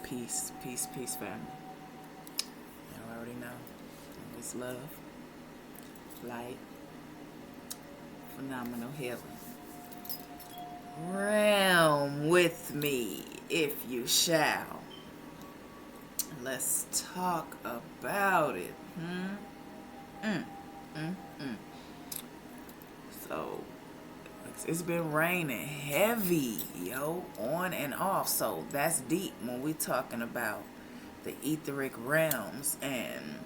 Peace, peace, peace, family. You already know. It's love, light, phenomenal healing. Realm with me, if you shall. Let's talk about it. So, it's been raining heavy, on and off. So that's deep when we talking about the etheric realms and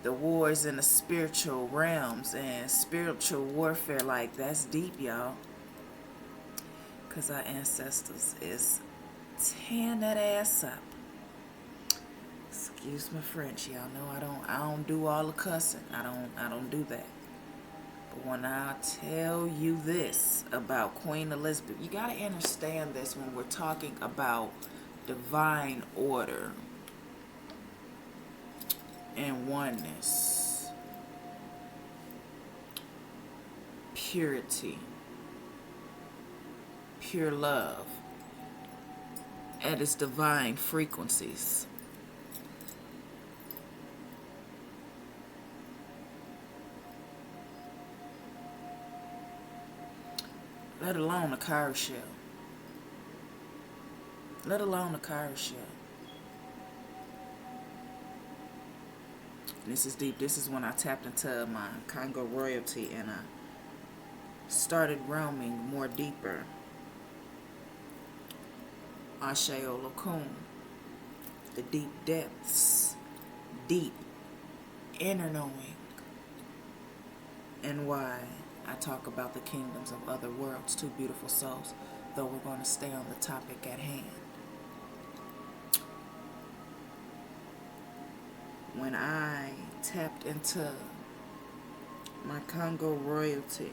the wars in the spiritual realms and spiritual warfare. Like, that's deep, y'all. Because our ancestors is tearing that ass up. Excuse my French, y'all know I don't do all the cussing. I don't do that. But when I tell you this about Queen Elizabeth, you got to understand this when we're talking about divine order and oneness, purity, pure love, and its divine frequencies. Let alone a car shell. Let alone a car shell. This is deep. This is when I tapped into my Congo royalty and I started roaming more deeper. Ashe Olokun. The deep depths. Deep inner knowing. And why I talk about the kingdoms of other worlds, two beautiful souls, though we're going to stay on the topic at hand. When I tapped into my Congo royalty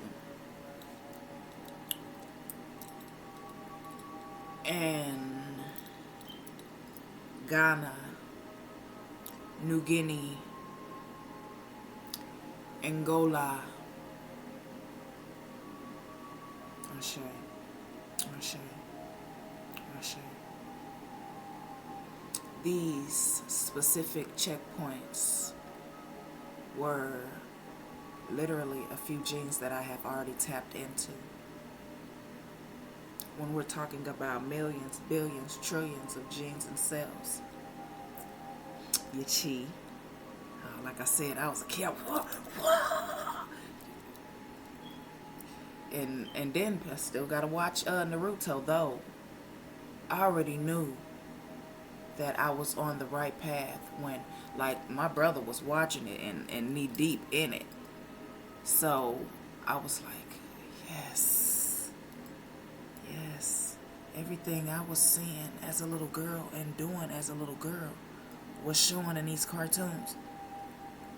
and Ghana, New Guinea, Angola, Ashe, Ashe, Ashe. These specific checkpoints were literally a few genes that I have already tapped into. When we're talking about millions, billions, trillions of genes and cells, your chi. Like I said, I was a kid. And then I still gotta watch Naruto, though I already knew that I was on the right path when, like, my brother was watching it and knee deep in it. So I was like, yes, everything I was seeing as a little girl and doing as a little girl was shown in these cartoons.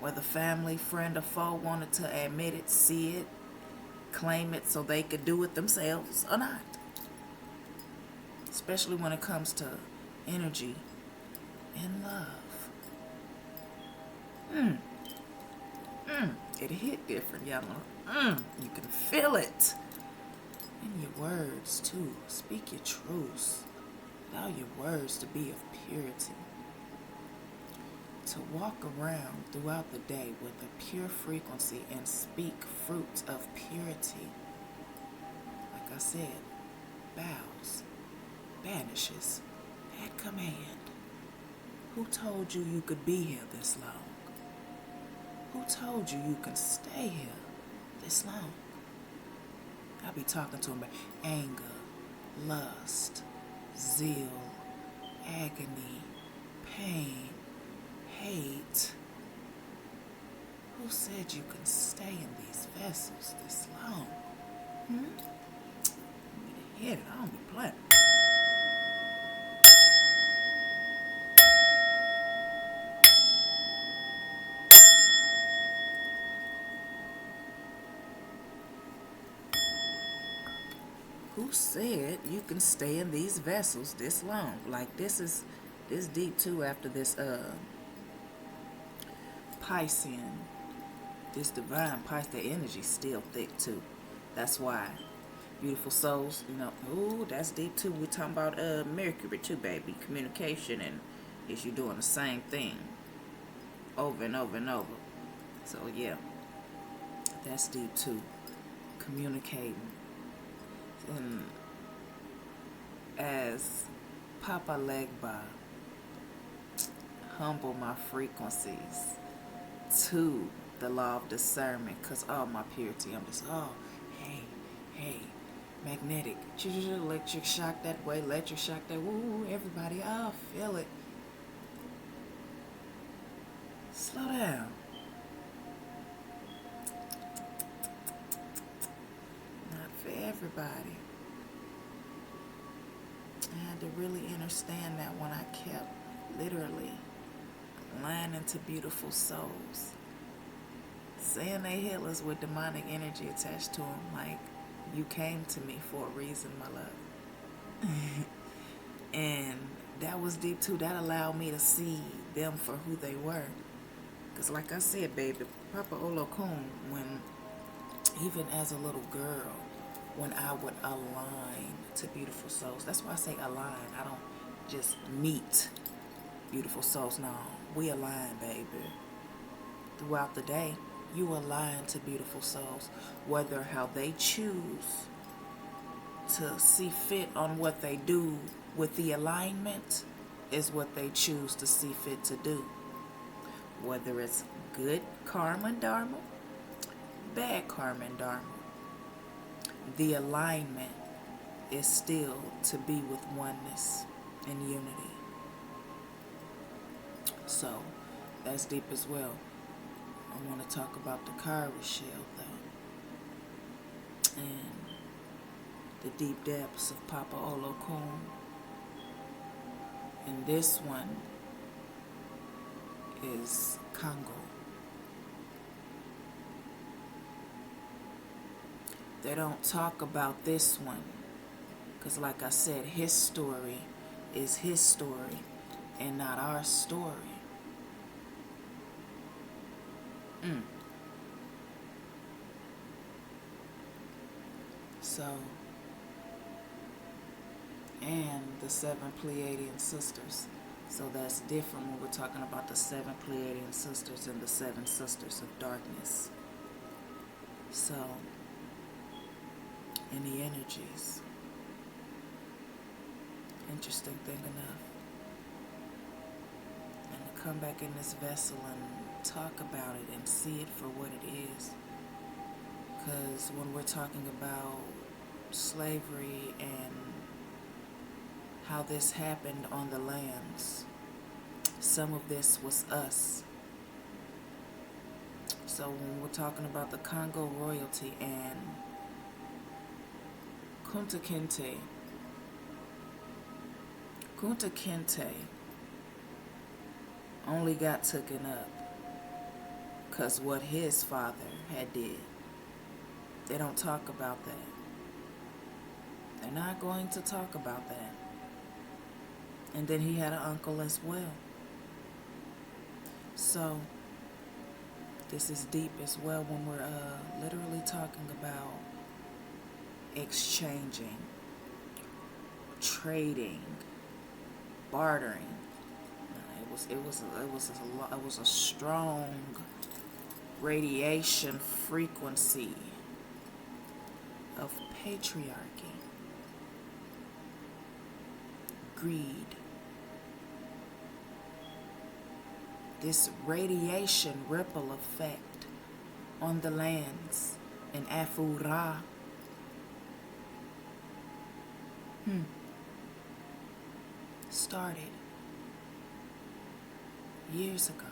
Whether family, friend, or foe wanted to admit it, see it, claim it so they could do it themselves or not. Especially when it comes to energy and love. It hit different, y'all know. You can feel it in your words too. Speak your truths. Allow your words to be of purity. To walk around throughout the day with a pure frequency and speak fruits of purity. Like I said, bows, banishes, at command. Who told you you could be here this long? Who told you you can stay here this long? I'll be talking to him about anger, lust, zeal, agony, pain, hate. Who said you can stay in these vessels this long? Let me hit it. I don't be playing. Who said you can stay in these vessels this long? Like, this deep too after this Piscean, this divine Pisces, the energy's still thick too. That's why Beautiful souls, you know. Ooh, that's deep too. We're talking about Mercury too, baby. Communication, and is you doing the same thing over and over and over. So yeah, that's deep too. Communicating. And as Papa Legba, humble my frequencies to the law of discernment, because all my purity, I'm just, oh, hey, magnetic, electric shock that way, electric shock that, woo, everybody, oh, feel it. Slow down. Not for everybody. I had to really understand that when I kept literally lining to beautiful souls, saying they healers with demonic energy attached to them, like, you came to me for a reason, my love. And that was deep too. That allowed me to see them for who they were. Because like I said, baby, Papa Olokun, when, even as a little girl, when I would align to beautiful souls, that's why I say align. I don't just meet beautiful souls. No, we align, baby. Throughout the day, you align to beautiful souls, whether how they choose to see fit on what they do with the alignment is what they choose to see fit to do. Whether it's good karma and dharma, bad karma and dharma, the alignment is still to be with oneness and unity. So that's deep as well. I want to talk about the Kara shell though, and the deep depths of Papa Olokun. And this one is Congo. They don't talk about this one because, like I said, his story is his story and not our story. So, and the 7 Pleiadian sisters. So that's different when we're talking about the 7 Pleiadian sisters and the 7 sisters of darkness. So, in the energies. Interesting thing enough. And to come back in this vessel and talk about it and see it for what it is. Because when we're talking about slavery and how this happened on the lands, some of this was us. So when we're talking about the Congo royalty and Kunta Kinte only got taken up because what his father had did. They don't talk about that. They're not going to talk about that. And then he had an uncle as well. So this is deep as well when we're literally talking about exchanging, trading, bartering. It was a strong radiation frequency of patriarchy, greed. This radiation ripple effect on the lands in Afura. Started years ago.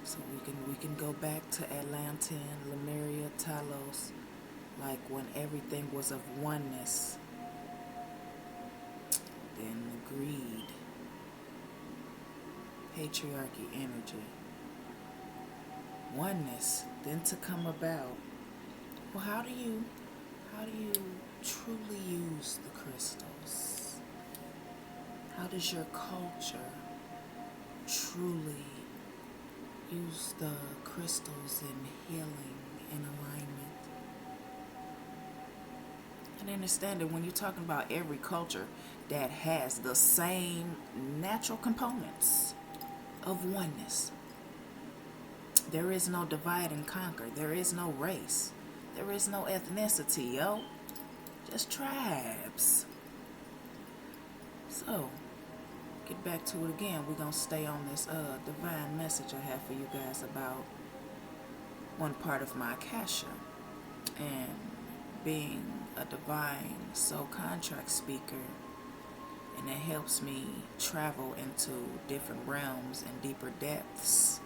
So we can go back to Atlantean, Lemuria, Talos, like when everything was of oneness. Then the greed, patriarchy energy, oneness, then to come about. Well, how do you truly use the crystals? How does your culture truly use the crystals in healing and alignment. And understand that when you're talking about every culture that has the same natural components of oneness, there is no divide and conquer. There is no race. There is no ethnicity, yo. Just tribes. So, get back to it again. We're going to stay on this divine message I have for you guys about one part of my Akasha. And being a divine soul contract speaker, and it helps me travel into different realms and deeper depths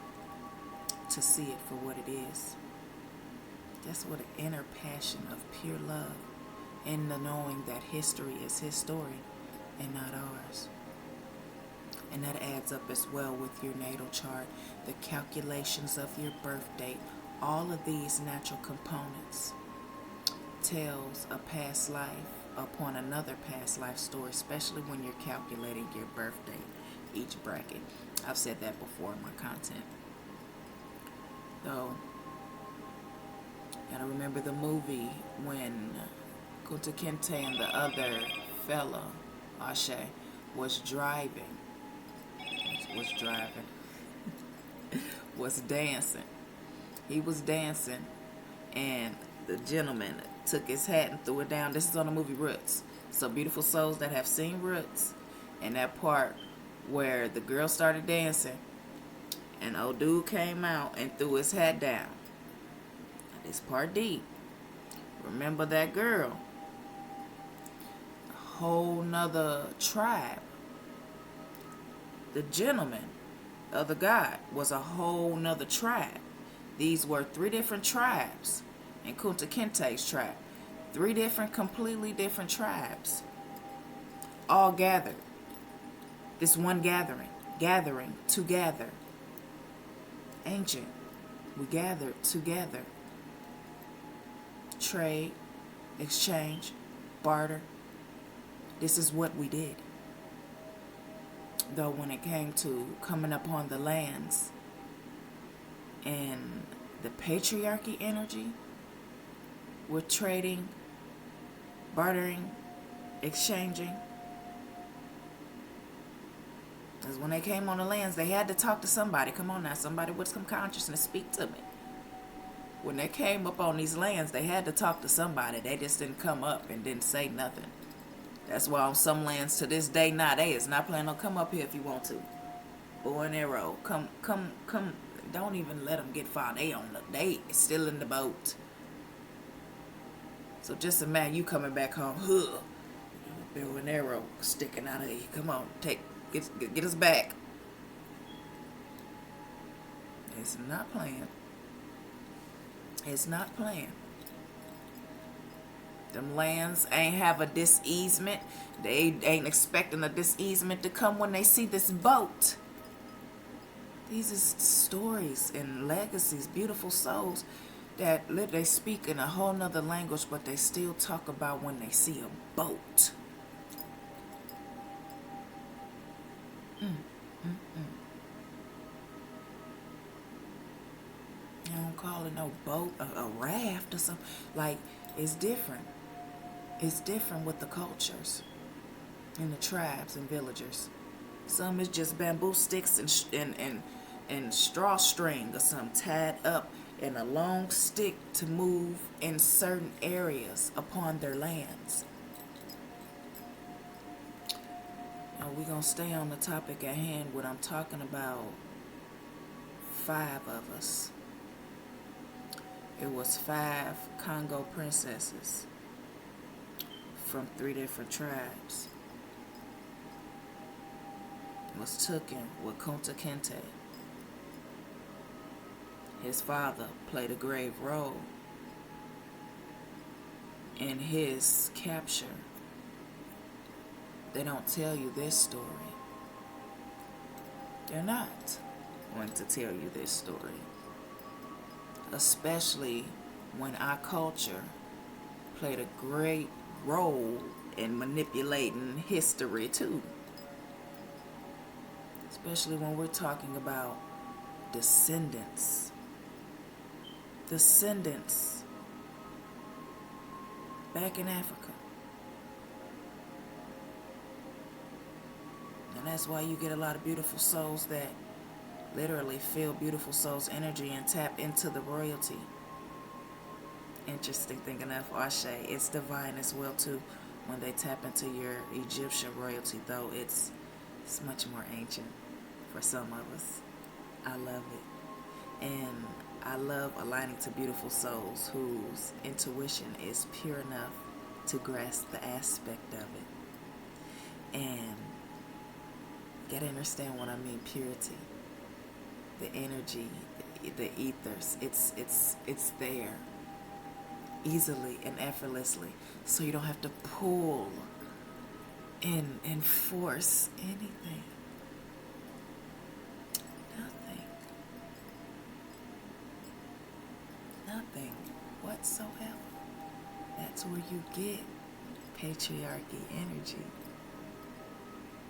to see it for what it is. That's what an inner passion of pure love, and the knowing that history is his story and not ours. And that adds up as well with your natal chart, the calculations of your birth date. All of these natural components tells a past life upon another past life story, especially when you're calculating your birth date, each bracket. I've said that before in my content. Though, gotta remember the movie when Kunta Kinte and the other fella, Ashe, was dancing. He was dancing, and the gentleman took his hat and threw it down. This is on the movie Roots. So beautiful souls that have seen Roots, and that part where the girl started dancing and old dude came out and threw his hat down. This part deep. Remember that girl, a whole nother tribe. The gentleman, the other guy, was a whole nother tribe. These were 3 different tribes in Kunta Kinte's tribe. 3 different, completely different tribes. All gathered. This one gathering to gather. Ancient. We gathered together. Trade, exchange, barter. This is what we did. Though when it came to coming upon the lands and the patriarchy energy, we're trading, bartering, exchanging. Because when they came on the lands, they had to talk to somebody. Come on now, somebody with some consciousness, speak to me. When they came up on these lands, they had to talk to somebody. They just didn't come up and didn't say nothing. That's why on some lands to this day now, they is not planning on come up here if you want to. Bow and arrow, come. Don't even let them get far. They still in the boat. So just imagine you coming back home, bow and arrow sticking out of you. Come on, get us back. It's not playing. It's not playing. Them lands ain't have a diseasement. They ain't expecting a diseasement to come when they see this boat. These are stories and legacies, beautiful souls that they speak in a whole nother language, but they still talk about when they see a boat. You don't call it no boat, a raft or something. Like, it's different. It's different with the cultures and the tribes and villagers. Some is just bamboo sticks and straw string or something tied up in a long stick to move in certain areas upon their lands. Now we're going to stay on the topic at hand when I'm talking about 5 of us. It was 5 Congo princesses from 3 different tribes. It was taken with Kunta Kinte. His father played a grave role in his capture. They don't tell you this story. They're not going to tell you this story. Especially when our culture played a great role in manipulating history too. Especially when we're talking about descendants. Descendants back in Africa. And that's why you get a lot of beautiful souls that literally feel beautiful souls' energy and tap into the royalty. Interesting thing enough, Ashe, it's divine as well too when they tap into your Egyptian royalty, though it's much more ancient for some of us. I love it. And I love aligning to beautiful souls whose intuition is pure enough to grasp the aspect of it. And you gotta understand what I mean, purity. The energy, the ethers, it's there easily and effortlessly. So you don't have to pull and force anything. Nothing whatsoever. That's where you get patriarchy energy.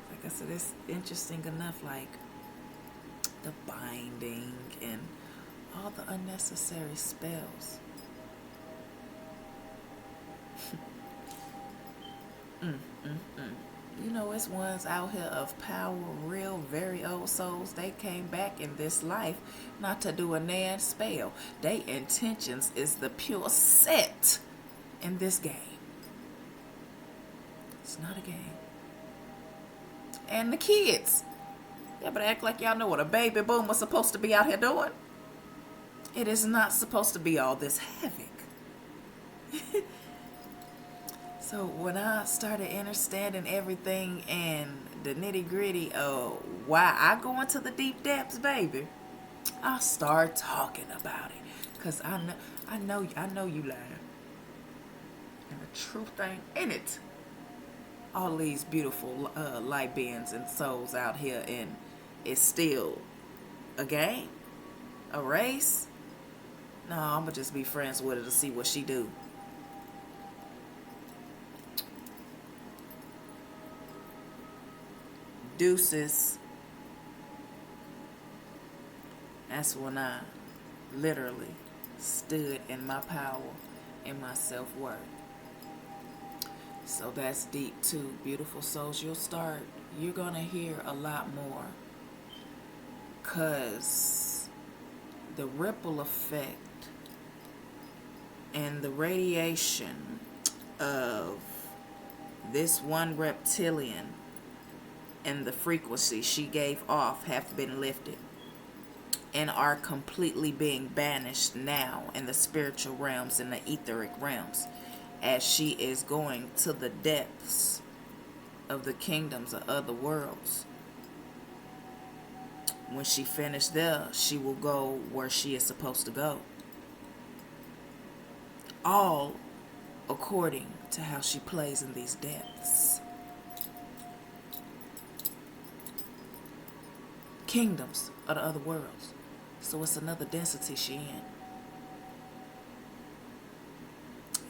Like I said, it's interesting enough, like the binding and all the unnecessary spells. You know, it's ones out here of power, real, very old souls. They came back in this life not to do a nan spell. Their intentions is the pure set in this game. It's not a game. And the kids. Yeah, but act like y'all know what a baby boomer's supposed to be out here doing. It is not supposed to be all this havoc. So when I started understanding everything and the nitty gritty of why I go into the deep depths, baby, I start talking about it. Cause I know you lying. And the truth ain't in it. All these beautiful light beings and souls out here, and it's still a game, a race. No, I'ma just be friends with her to see what she do. Deuces. That's when I literally stood in my power and my self-worth. So that's deep too. Beautiful souls, you're gonna hear a lot more, cause the ripple effect and the radiation of this one reptilian and the frequency she gave off have been lifted and are completely being banished now in the spiritual realms and the etheric realms, as she is going to the depths of the kingdoms of other worlds. When she finished there, she will go where she is supposed to go. All according to how she plays in these depths. Kingdoms of the other worlds. So it's another density she in.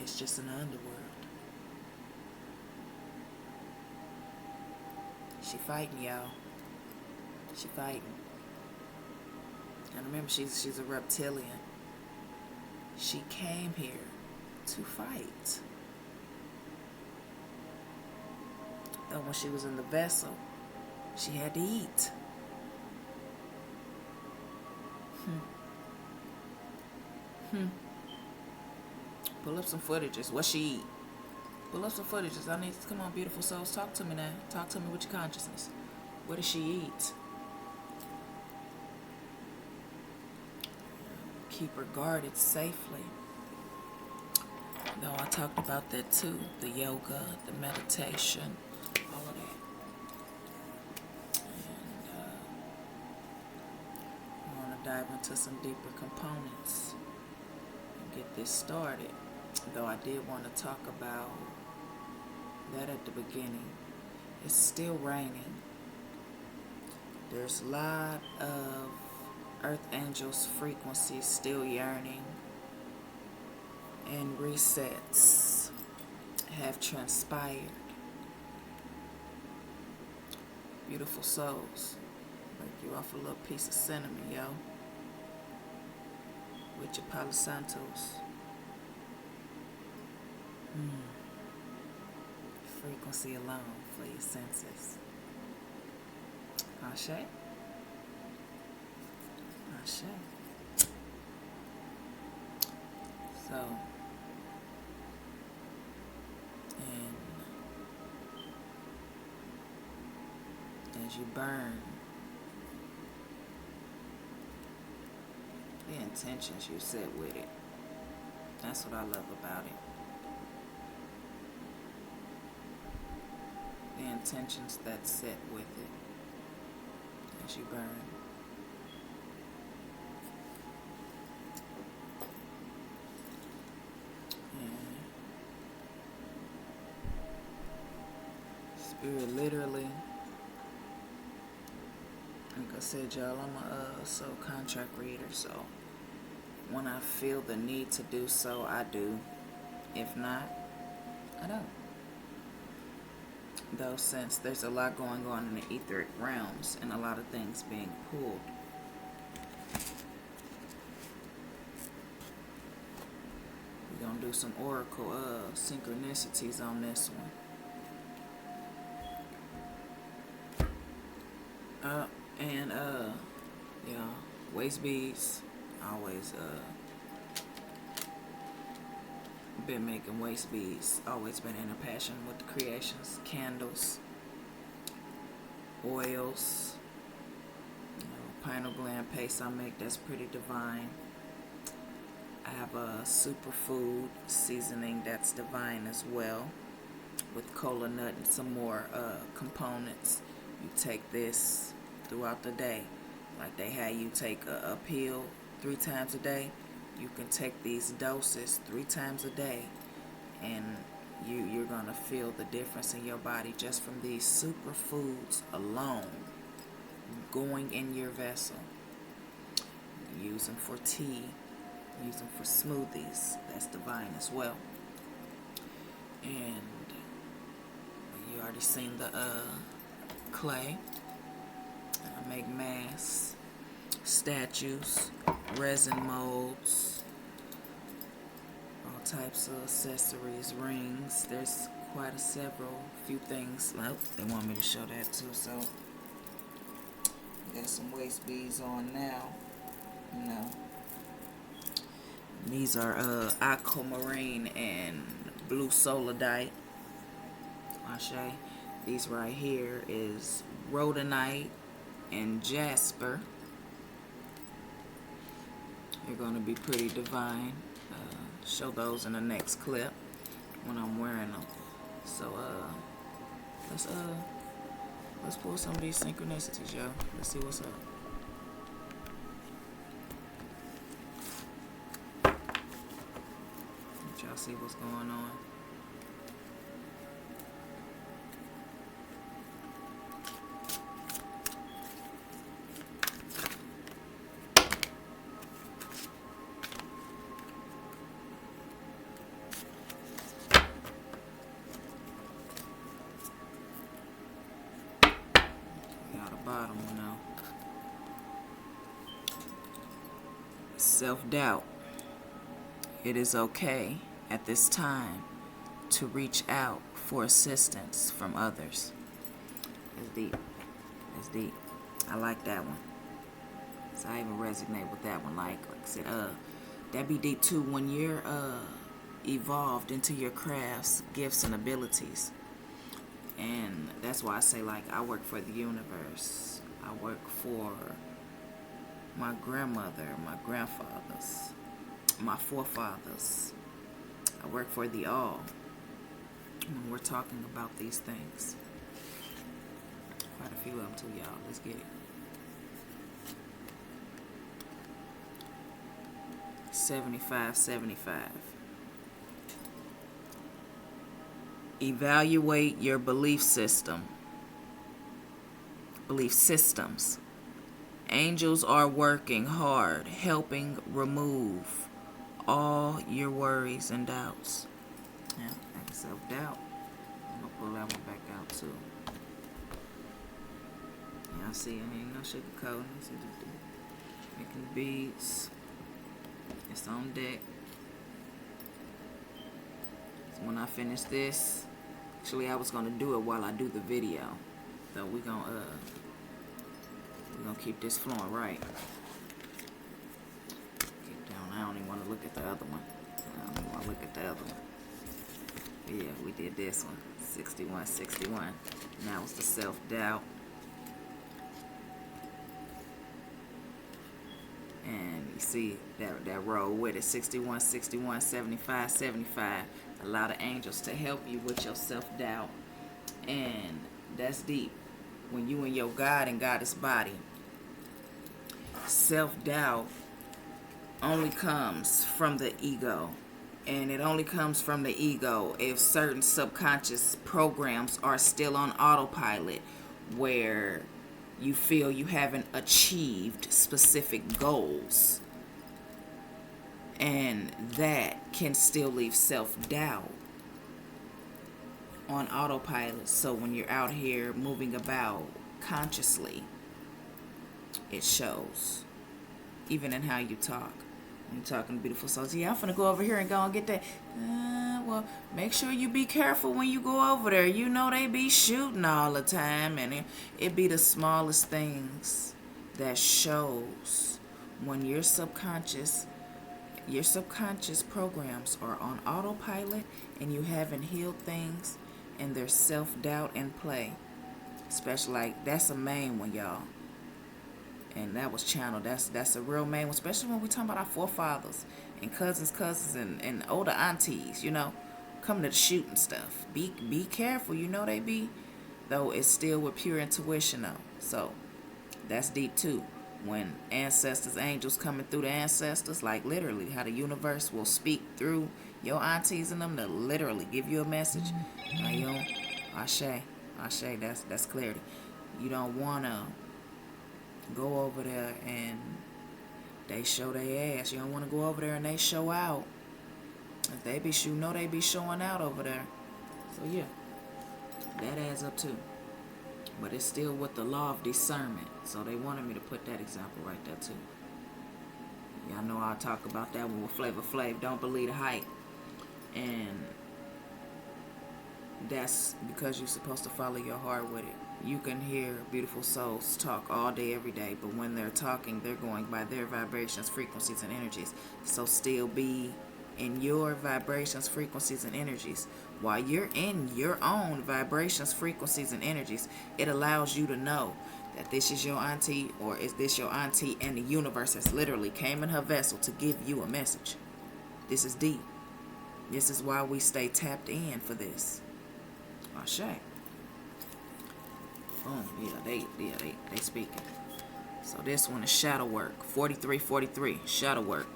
It's just in the underworld. She fighting, y'all. She fighting. And remember, she's a reptilian. She came here to fight. Though when she was in the vessel, she had to eat. Pull up some footages. What she eat? Pull up some footages. I need to, come on, beautiful souls. Talk to me now. Talk to me with your consciousness. What does she eat? Keep her guarded safely. Though I talked about that too. The yoga, the meditation, all of that. And I want to dive into some deeper components and get this started. Though I did want to talk about that at the beginning. It's still raining. There's a lot of Earth Angels frequencies still yearning, and resets have transpired. Beautiful souls. Break you off a little piece of cinnamon, yo. with your Palo Santos. Frequency alone for your senses. Ashe? Ashe. So, and as you burn, the intentions you set with it. That's what I love about it. The intentions that's set with it as you burn. And Spirit literally, like I said, y'all, I'm a soul contract reader, so when I feel the need to do so, I do. If not, I don't. Though, since there's a lot going on in the etheric realms and a lot of things being pulled, we're gonna do some oracle synchronicities on this one. Yeah, waist beads. Always been making waist beads. Always been in a passion with the creations. Candles, oils, pineal gland paste I make that's pretty divine. I have a superfood seasoning that's divine as well, with cola nut and some more components. You take this throughout the day, like they had you take a pill 3 times a day. You can take these doses 3 times a day, and you're gonna feel the difference in your body just from these superfoods alone going in your vessel. Use them for tea, use them for smoothies. That's divine as well. And you already seen the clay. I make masks, statues, resin molds, all types of accessories, rings. There's quite a few things. Well, they want me to show that too, so got some waist beads on now. These are aquamarine and blue solidite. Ashe. These right here is rhodonite and jasper. They're going to be pretty divine. Show those in the next clip when I'm wearing them. So let's pull some of these synchronicities, y'all. Let's see what's up. Let y'all see what's going on. Bottom, self-doubt. It is okay at this time to reach out for assistance from others. It's deep. It's deep. I like that one. So I even resonate with that one. Like I said, that'd be deep too when you're evolved into your crafts, gifts, and abilities. And that's why I say, like, I work for the universe. I work for my grandmother, my grandfathers, my forefathers. I work for the all when we're talking about these things. Quite a few of them too, y'all. Let's get it. 75. Evaluate your belief systems. Angels are working hard, helping remove all your worries and doubts. Yeah, that's self-doubt. I'm going to pull that one back out too. Y'all see, ain't no sugarcoating. Making beads. It's on deck. So when I finish this, actually I was gonna do it while I do the video. So we're gonna keep this flowing right. Keep down. I don't even want to look at the other one. I don't even want to look at the other one. But yeah, we did this one. 61, 61. Now it's the self-doubt. And you see that row with it. 61, 61, 75, 75. Allow the angels to help you with your self-doubt. And that's deep. When you in your God and Goddess body, self-doubt only comes from the ego. And it only comes from the ego if certain subconscious programs are still on autopilot, where you feel you haven't achieved specific goals. And that can still leave self-doubt on autopilot. So when you're out here moving about consciously, it shows. Even in how you talk. When you're talking to beautiful souls. Yeah, I'm finna go over here and go and get that. Well, make sure you be careful when you go over there. You know they be shooting all the time. And it be the smallest things that shows when your subconscious programs are on autopilot and you haven't healed things and there's self-doubt in play. Especially like, that's a main one, y'all. And that was channeled. That's a real main one, especially when we talking about our forefathers and cousins and older aunties, you know, coming to the shooting stuff. Be careful, you know they be, though it's still with pure intuition though. So that's deep too. When ancestors, angels coming through the ancestors, like literally how the universe will speak through your aunties and them to literally give you a message. Now you don't, Ashe, that's clarity. You don't wanna go over there and they show their ass. You don't want to go over there and they show out. If they be shooting, they be showing out over there. So yeah, that adds up too. But it's still with the law of discernment. So they wanted me to put that example right there too. Y'all know I'll talk about that one with Flavor Flav. Don't believe the hype. And that's because you're supposed to follow your heart with it. You can hear beautiful souls talk all day, every day, but when they're talking, they're going by their vibrations, frequencies, and energies. So still be in your vibrations, frequencies, and energies. While you're in your own vibrations, frequencies, and energies, it allows you to know that this is your auntie, or is this your auntie, and the universe has literally came in her vessel to give you a message. This is deep. This is why we stay tapped in for this. Ashe. They speaking. So this one is shadow work. 4343, shadow work.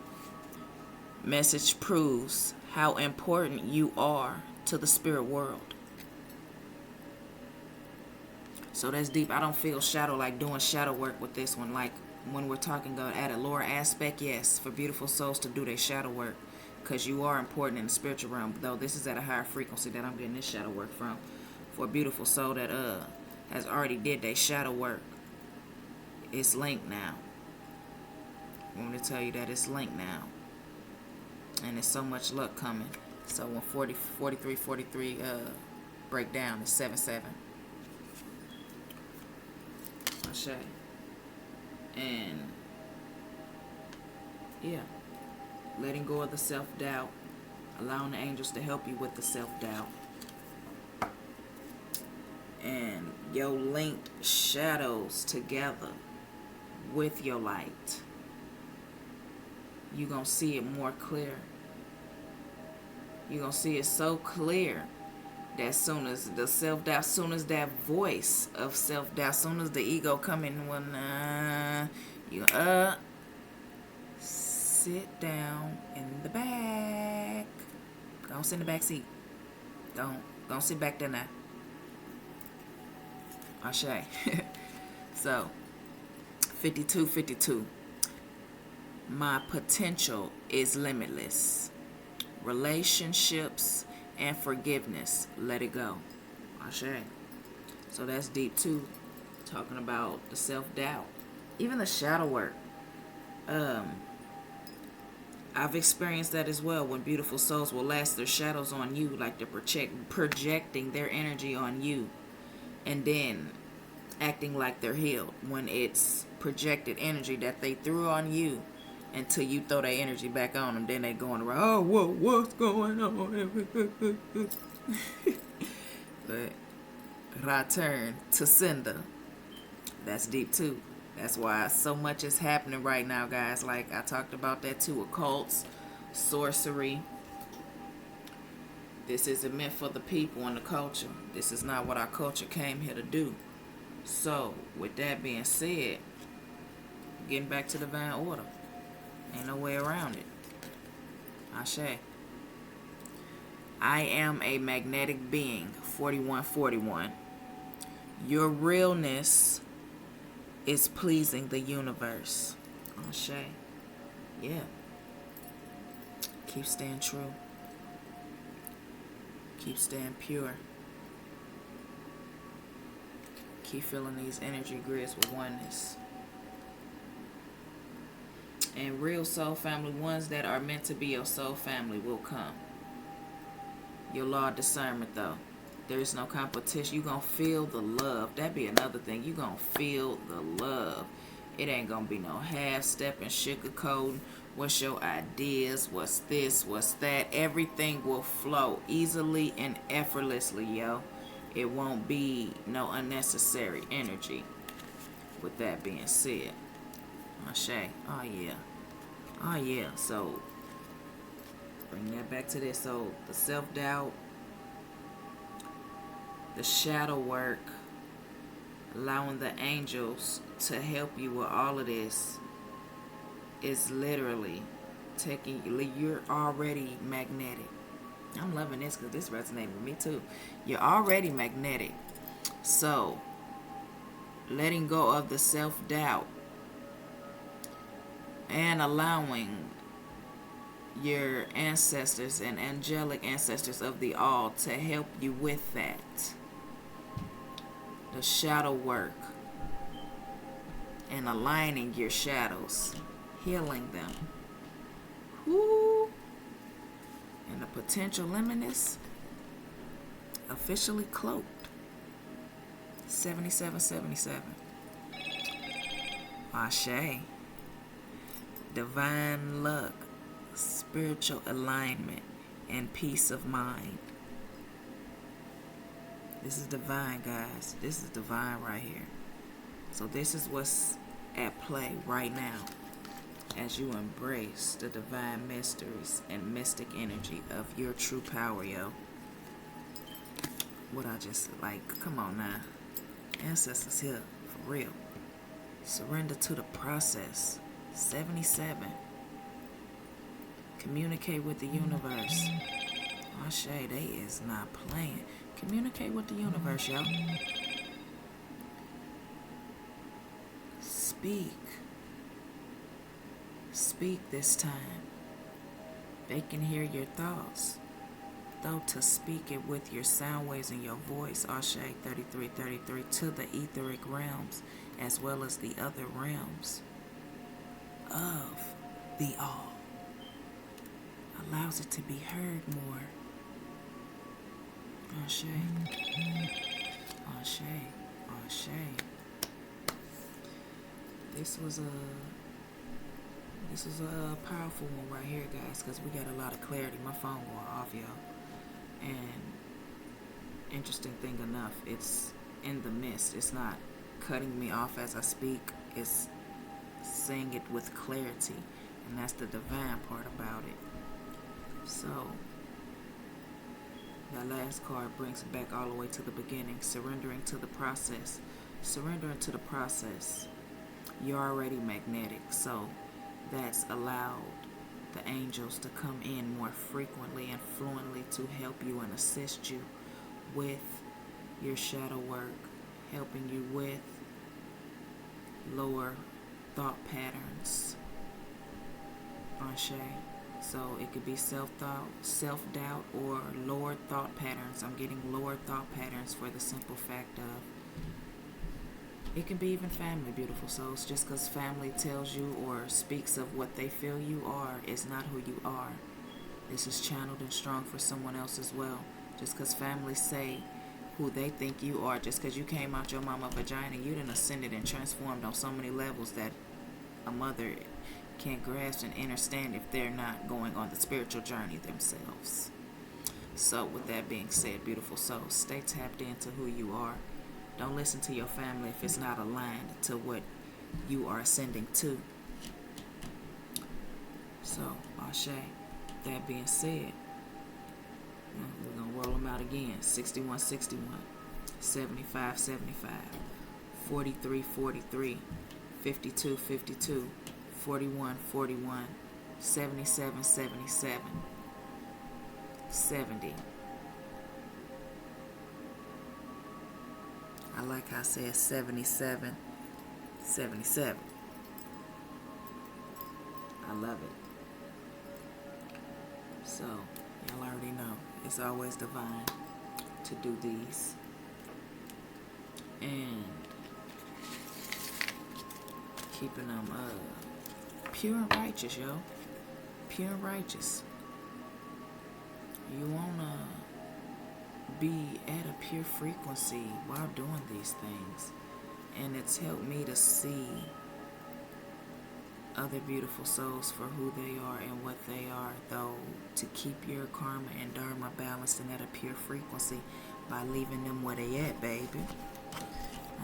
Message proves how important you are to the spirit world. So that's deep. I don't feel shadow like doing shadow work with this one. Like when we're talking at a lower aspect, yes, for beautiful souls to do their shadow work. Because you are important in the spiritual realm. Though this is at a higher frequency that I'm getting this shadow work from. For a beautiful soul that has already did their shadow work. It's linked now. I want to tell you that it's linked now. And there's so much luck coming. So when 4343 break down, it's 77. Ashe. And yeah. Letting go of the self-doubt. Allowing the angels to help you with the self-doubt. And your linked shadows together with your light. You're going to see it more clear. You're going to see it so clear that soon as the self-doubt, soon as that voice of self-doubt, soon as the ego come in, you sit down in the back. Don't sit in the back seat. Don't sit back there now. Ashe. So 5252. My potential is limitless. Relationships and forgiveness. Let it go. Ashe. So that's deep too. Talking about the self-doubt. Even the shadow work. I've experienced that as well, when beautiful souls will last their shadows on you, like they're projecting their energy on you, and then acting like they're healed when it's projected energy that they threw on you until you throw that energy back on them. Then they going around, oh, what's going on? But return to sender. That's deep too. That's why so much is happening right now, guys. Like I talked about that too. Occults, sorcery. This isn't meant for the people and the culture. This is not what our culture came here to do. So, with that being said, getting back to divine order. Ain't no way around it. Ashe. I am a magnetic being. 4141. Your realness is pleasing the universe. Ashe. Yeah. Keep staying true. Keep staying pure. Keep filling these energy grids with oneness. And real soul family, ones that are meant to be your soul family, will come. Your law of discernment, though. There's no competition. You're going to feel the love. That'd be another thing. You're going to feel the love. It ain't going to be no half-stepping, sugarcoating. What's your ideas? What's this? What's that? Everything will flow easily and effortlessly, yo. It won't be no unnecessary energy. With that being said. Ashe. Oh, yeah. Oh, yeah. So, bring that back to this. So, the self-doubt, the shadow work, allowing the angels to help you with all of this is literally taking you. You're already magnetic. I'm loving this because this resonates with me too. You're already magnetic. So, letting go of the self-doubt and allowing your ancestors and angelic ancestors of the all to help you with that. The shadow work and aligning your shadows, healing them. Woo! And the potential luminous officially cloaked. 7777. Ashe. Divine luck, spiritual alignment, and peace of mind. This is divine, guys. This is divine right here. So this is what's at play right now as you embrace the divine mysteries and mystic energy of your true power, yo. What I just, like, come on now. Ancestors here, for real. Surrender to the process. 77. Communicate with the universe. Ashe, they is not playing. Communicate with the universe, yo. Speak. Speak this time. They can hear your thoughts. Though to speak it with your sound waves and your voice, Ashe 3333, to the etheric realms as well as the other realms of the all, allows it to be heard more. Ashe. Ashe. Ashe. This was a powerful one right here, guys, because we got a lot of clarity. My phone going off, y'all. And interesting thing enough, it's in the midst. It's not cutting me off as I speak. It's saying it with clarity, and that's the divine part about it. So that last card brings it back all the way to the beginning. Surrendering to the process. Surrendering to the process. You're already magnetic, so that's allowed the angels to come in more frequently and fluently to help you and assist you with your shadow work, helping you with lower thought patterns. Ashe. So it could be self-doubt, or lower thought patterns. I'm getting lower thought patterns for the simple fact of It can be even family, beautiful souls. Just because family tells you or speaks of what they feel you are is not who you are. This is channeled and strong for someone else as well. Just because family say who they think you are, just because you came out your mama vagina, you done ascended and transformed on so many levels that a mother can't grasp and understand if they're not going on the spiritual journey themselves. So with that being said, beautiful souls, stay tapped into who you are. Don't listen to your family if it's not aligned to what you are ascending to. So, Ashe, that being said, we're going to roll them out again. 61-61, 75-75, 43-43, 52-52, 41-41, 77-77, 70. I like how I said 77, 77. I love it. So, y'all already know, it's always divine to do these. And keeping them pure and righteous, yo. Pure and righteous. You want to be at a pure frequency while doing these things, and it's helped me to see other beautiful souls for who they are and what they are, though, to keep your karma and dharma balanced and at a pure frequency by leaving them where they at, baby.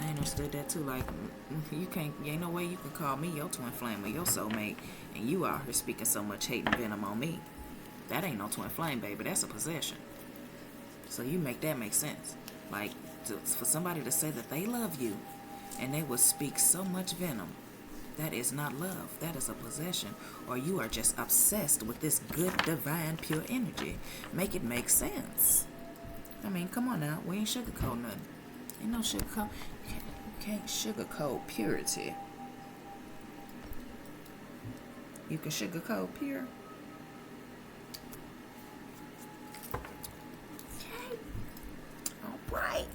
I understood that too. Like, ain't no way you can call me your twin flame or your soulmate and you out here speaking so much hate and venom on me. That ain't no twin flame, baby. That's a possession. So you make that make sense. Like, for somebody to say that they love you and they would speak so much venom, that is not love. That is a possession. Or you are just obsessed with this good, divine, pure energy. Make it make sense. I mean, come on now. We ain't sugarcoat nothing. Ain't no sugarcoat. You can't sugarcoat purity. You can sugarcoat pure. Right,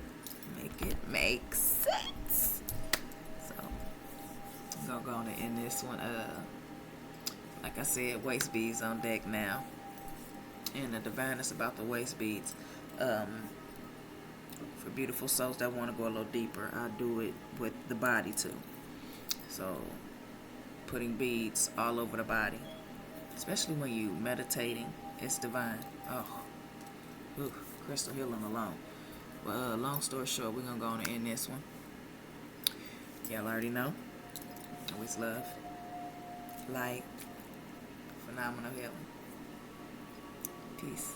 make it make sense. So I'm gonna go on and end this one. Like I said, waist beads on deck now, and the divineness about the waist beads. For beautiful souls that want to go a little deeper, I do it with the body too. So putting beads all over the body, especially when you meditating, it's divine. Oh, crystal healing alone. Well, long story short, we're going to go on and end this one. Y'all already know. Always love, light, phenomenal healing. Peace.